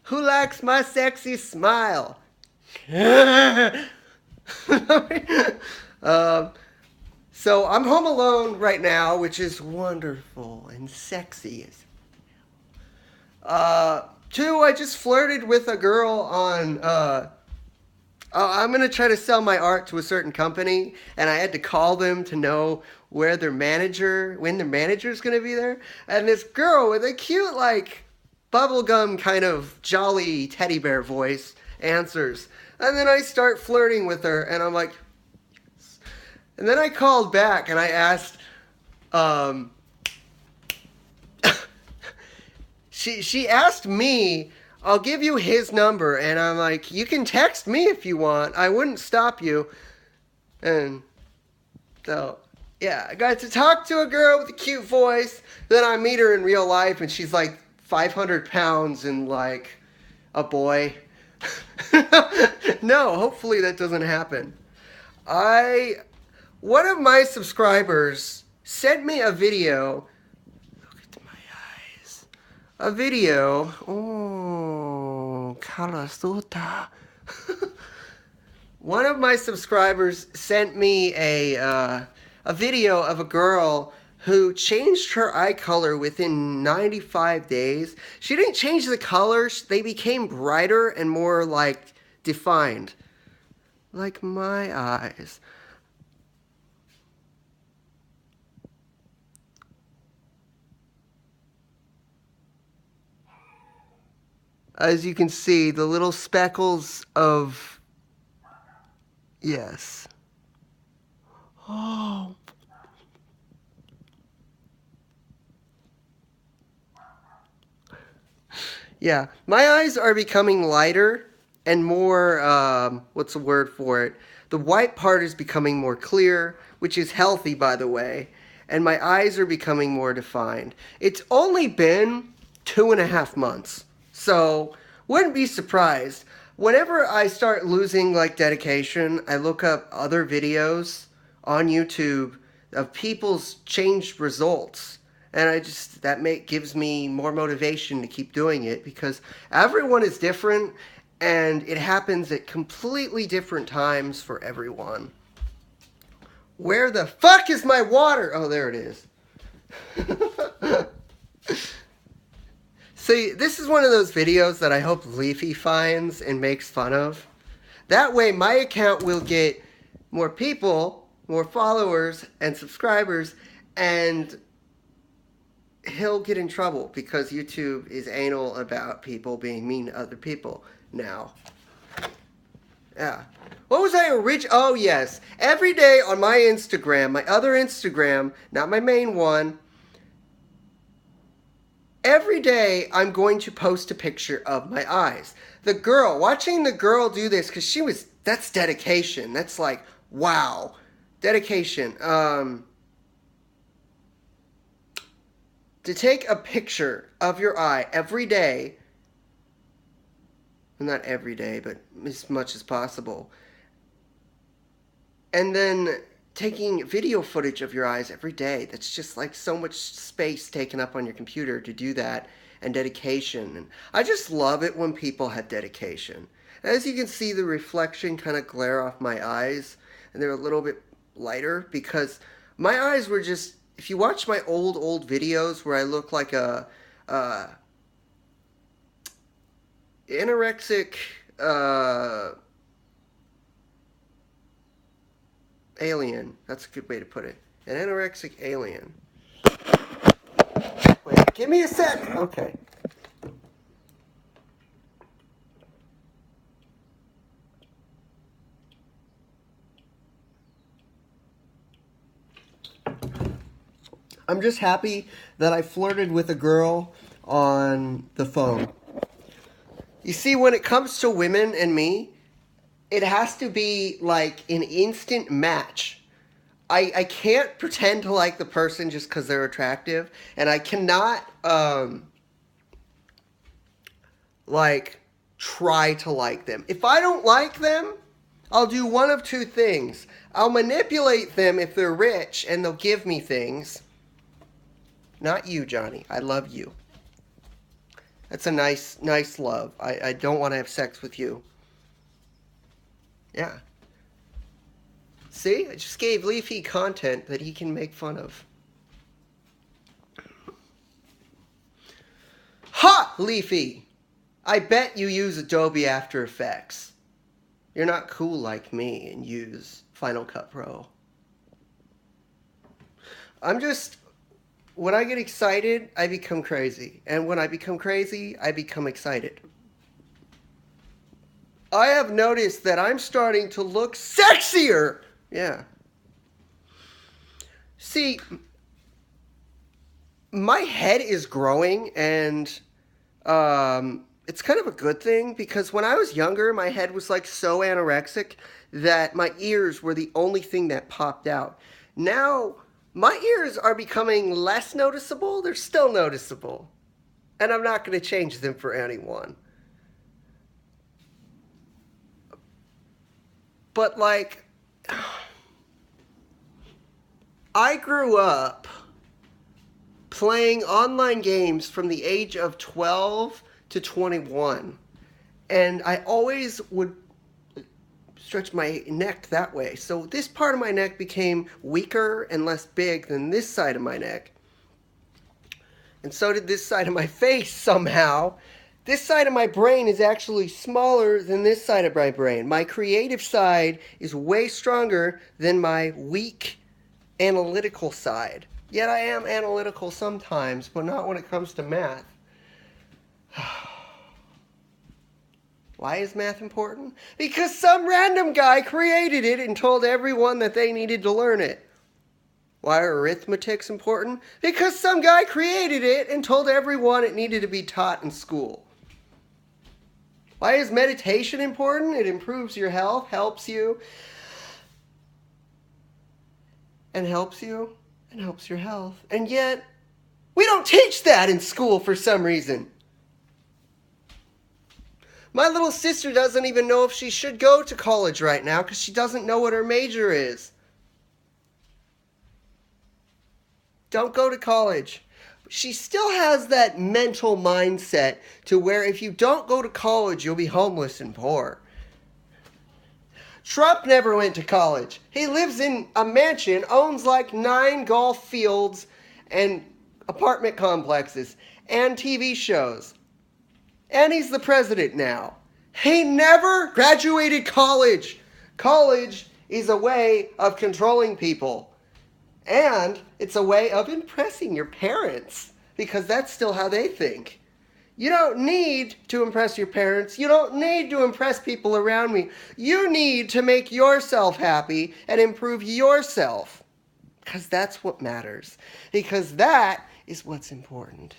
Who likes my sexy smile? um, so I'm home alone right now, which is wonderful and sexy. Two, I just flirted with a girl on. I'm gonna try to sell my art to a certain company, and I had to call them to know when their manager's gonna be there. And this girl with a cute, like, bubblegum kind of jolly teddy bear voice answers. And then I start flirting with her, and I'm like, yes. And then I called back and I asked, um, she asked me, I'll give you his number, and I'm like, you can text me if you want. I wouldn't stop you. And so, yeah, I got to talk to a girl with a cute voice. Then I meet her in real life, and she's like 500 pounds and like a boy. No, hopefully that doesn't happen. I One of my subscribers sent me a video. Look at my eyes. A video. Oh, Karasuta. One of my subscribers sent me a video of a girl who changed her eye color within 95 days. She didn't change the colors, they became brighter and more like defined. Like my eyes. As you can see, the little speckles of. Yes. Oh. Yeah, my eyes are becoming lighter and more, what's the word for it? The white part is becoming more clear, which is healthy, by the way, and my eyes are becoming more defined. It's only been 2.5 months, so wouldn't be surprised. Whenever I start losing, like, dedication, I look up other videos on YouTube of people's changed results, and gives me more motivation to keep doing it, because everyone is different and it happens at completely different times for everyone. Where the fuck is my water? Oh, there it is. See, this is one of those videos that I hope Leafy finds and makes fun of. That way my account will get more people, more followers and subscribers, and he'll get in trouble because YouTube is anal about people being mean to other people now. Yeah. What was Oh, yes. Every day on my Instagram, my other Instagram, not my main one, every day I'm going to post a picture of my eyes. Watching the girl do this, because that's dedication. That's like, wow. Dedication. To take a picture of your eye every day, well, not every day, but as much as possible, and then taking video footage of your eyes every day, that's just like so much space taken up on your computer to do that, and dedication. And I just love it when people have dedication. As you can see, the reflection kind of glare off my eyes, and they're a little bit lighter because my eyes were just, if you watch my old videos where I look like a anorexic alien. That's a good way to put it. An anorexic alien. Wait, give me a sec. Okay. I'm just happy that I flirted with a girl on the phone. You see, when it comes to women and me, it has to be like an instant match. I can't pretend to like the person just because they're attractive, and I cannot like try to like them. If I don't like them, I'll do one of two things. I'll manipulate them if they're rich and they'll give me things. Not you, Johnny. I love you. That's a nice love. I don't want to have sex with you. Yeah. See? I just gave Leafy content that he can make fun of. Ha! Leafy! I bet you use Adobe After Effects. You're not cool like me and use Final Cut Pro. When I get excited, I become crazy. And when I become crazy, I become excited. I have noticed that I'm starting to look sexier. Yeah. See, my head is growing, and it's kind of a good thing because when I was younger, my head was like so anorexic that my ears were the only thing that popped out. Now, my ears are becoming less noticeable. They're still noticeable. And I'm not going to change them for anyone. But, like, I grew up playing online games from the age of 12 to 21. And I always would stretch my neck that way. So this part of my neck became weaker and less big than this side of my neck. And so did this side of my face somehow. This side of my brain is actually smaller than this side of my brain. My creative side is way stronger than my weak analytical side. Yet I am analytical sometimes, but not when it comes to math. Why is math important? Because some random guy created it and told everyone that they needed to learn it. Why are arithmetics important? Because some guy created it and told everyone it needed to be taught in school. Why is meditation important? It improves your health, helps you, and helps you, and helps your health. And yet, we don't teach that in school for some reason. My little sister doesn't even know if she should go to college right now because she doesn't know what her major is. Don't go to college. She still has that mental mindset to where if you don't go to college, you'll be homeless and poor. Trump never went to college. He lives in a mansion, owns like 9 golf fields and apartment complexes and TV shows. And he's the president now. He never graduated college. College is a way of controlling people. And it's a way of impressing your parents, because that's still how they think. You don't need to impress your parents. You don't need to impress people around me. You need to make yourself happy and improve yourself. Because that's what matters. Because that is what's important.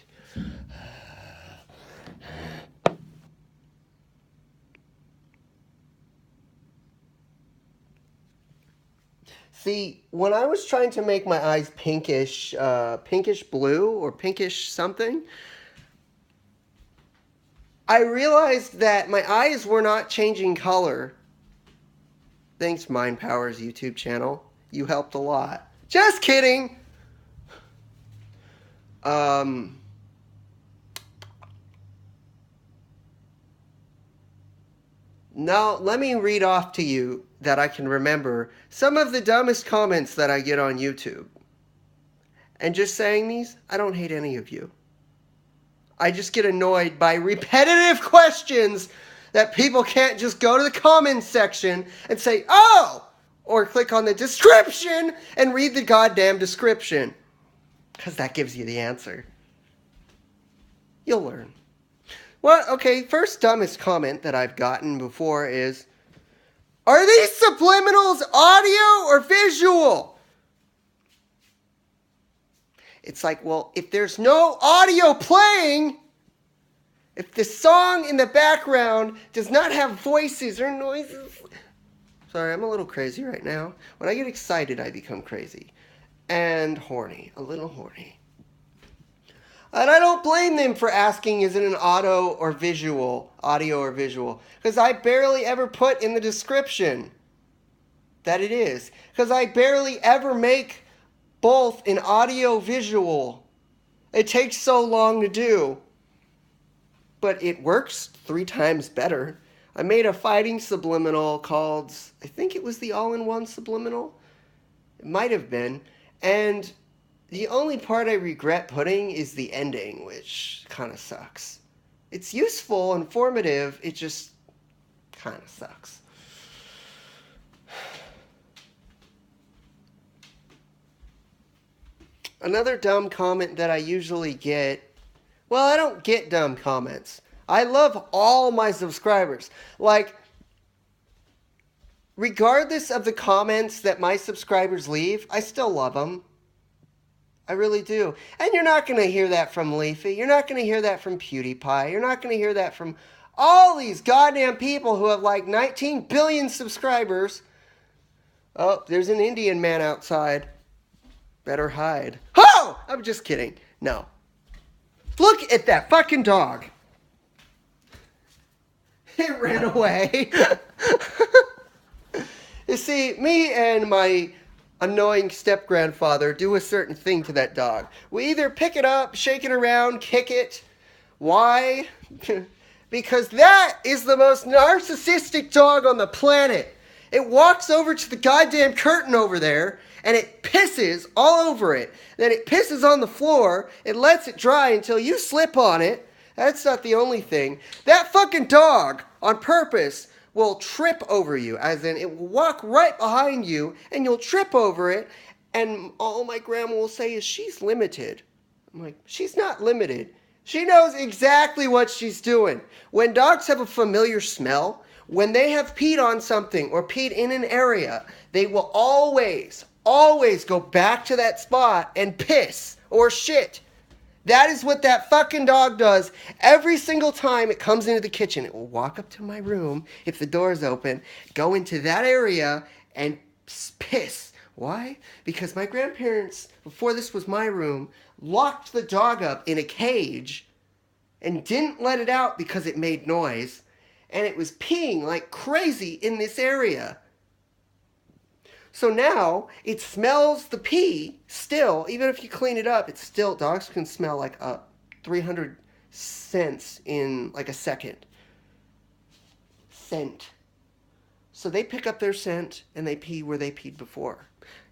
See, when I was trying to make my eyes pinkish blue or pinkish something, I realized that my eyes were not changing color. Thanks, Mind Power's YouTube channel. You helped a lot. Just kidding! Now, let me read off to you that I can remember some of the dumbest comments that I get on YouTube. And just saying these, I don't hate any of you. I just get annoyed by repetitive questions that people can't just go to the comments section and say, oh, or click on the description and read the goddamn description. Because that gives you the answer. You'll learn. Well, okay, first dumbest comment that I've gotten before is, are these subliminals audio or visual? It's like, well, if there's no audio playing, if the song in the background does not have voices or noises. Sorry, I'm a little crazy right now. When I get excited, I become crazy. And horny, a little horny. And I don't blame them for asking, is it an audio or visual? Because I barely ever put in the description that it is. Because I barely ever make both an audio visual. It takes so long to do. but it works 3 times better. I made a fighting subliminal called, I think it was the all-in-one subliminal. It might have been. And the only part I regret putting is the ending, which kind of sucks. It's useful, informative, it just kind of sucks. Another dumb comment that I usually get, well, I don't get dumb comments. I love all my subscribers. Like, regardless of the comments that my subscribers leave, I still love them. I really do. And you're not going to hear that from Leafy. You're not going to hear that from PewDiePie. You're not going to hear that from all these goddamn people who have like 19 billion subscribers. Oh, there's an Indian man outside. Better hide. Oh! I'm just kidding. No. Look at that fucking dog. It ran away. You see, me and my annoying step-grandfather do a certain thing to that dog. We either pick it up, shake it around, kick it. Why? Because that is the most narcissistic dog on the planet. It walks over to the goddamn curtain over there, and it pisses all over it. Then it pisses on the floor, it lets it dry until you slip on it. That's not the only thing. That fucking dog, on purpose, will trip over you, as in it will walk right behind you, and you'll trip over it, and all my grandma will say is, she's limited. I'm like, she's not limited. She knows exactly what she's doing. When dogs have a familiar smell, when they have peed on something or peed in an area, they will always go back to that spot and piss or shit. That is what that fucking dog does every single time it comes into the kitchen. It will walk up to my room if the door is open, go into that area and piss. Why? Because my grandparents, before this was my room, locked the dog up in a cage and didn't let it out because it made noise. And it was peeing like crazy in this area. So now it smells the pee still, even if you clean it up, it's still, dogs can smell like 300 scents in like a second. Scent. So they pick up their scent and they pee where they peed before.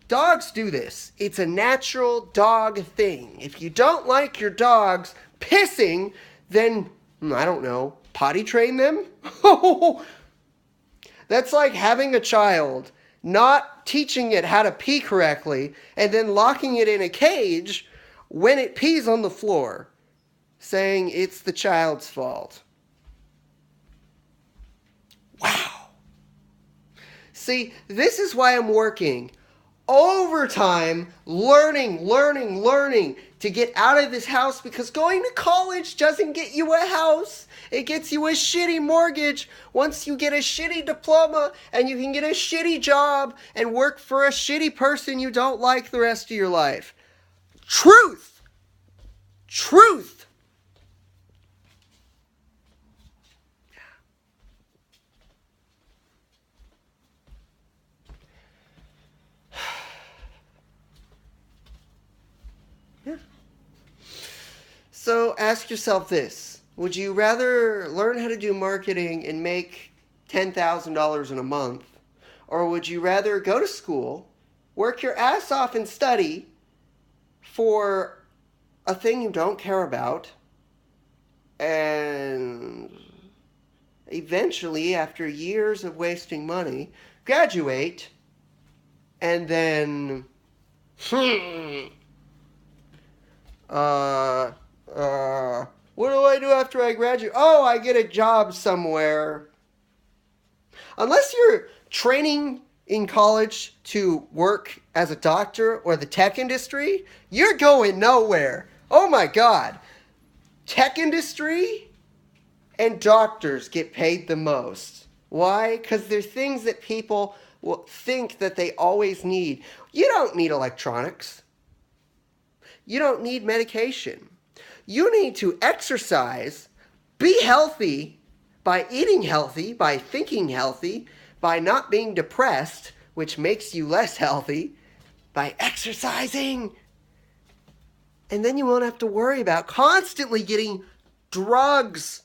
Dogs do this. It's a natural dog thing. If you don't like your dogs pissing, then, I don't know, potty train them? That's like having a child, not teaching it how to pee correctly, and then locking it in a cage when it pees on the floor, saying it's the child's fault. Wow. See, this is why I'm working overtime, learning to get out of this house, because going to college doesn't get you a house. It gets you a shitty mortgage. Once you get a shitty diploma and you can get a shitty job and work for a shitty person you don't like the rest of your life. Truth. Truth. Yeah. So ask yourself this. Would you rather learn how to do marketing and make $10,000 in a month? Or would you rather go to school, work your ass off and study for a thing you don't care about, and eventually, after years of wasting money, graduate, and then, what do I do after I graduate? Oh, I get a job somewhere. Unless you're training in college to work as a doctor or the tech industry, you're going nowhere. Oh my God. Tech industry and doctors get paid the most. Why? Because they're things that people will think that they always need. You don't need electronics. You don't need medication. You need to exercise, be healthy by eating healthy, by thinking healthy, by not being depressed, which makes you less healthy, by exercising. And then you won't have to worry about constantly getting drugs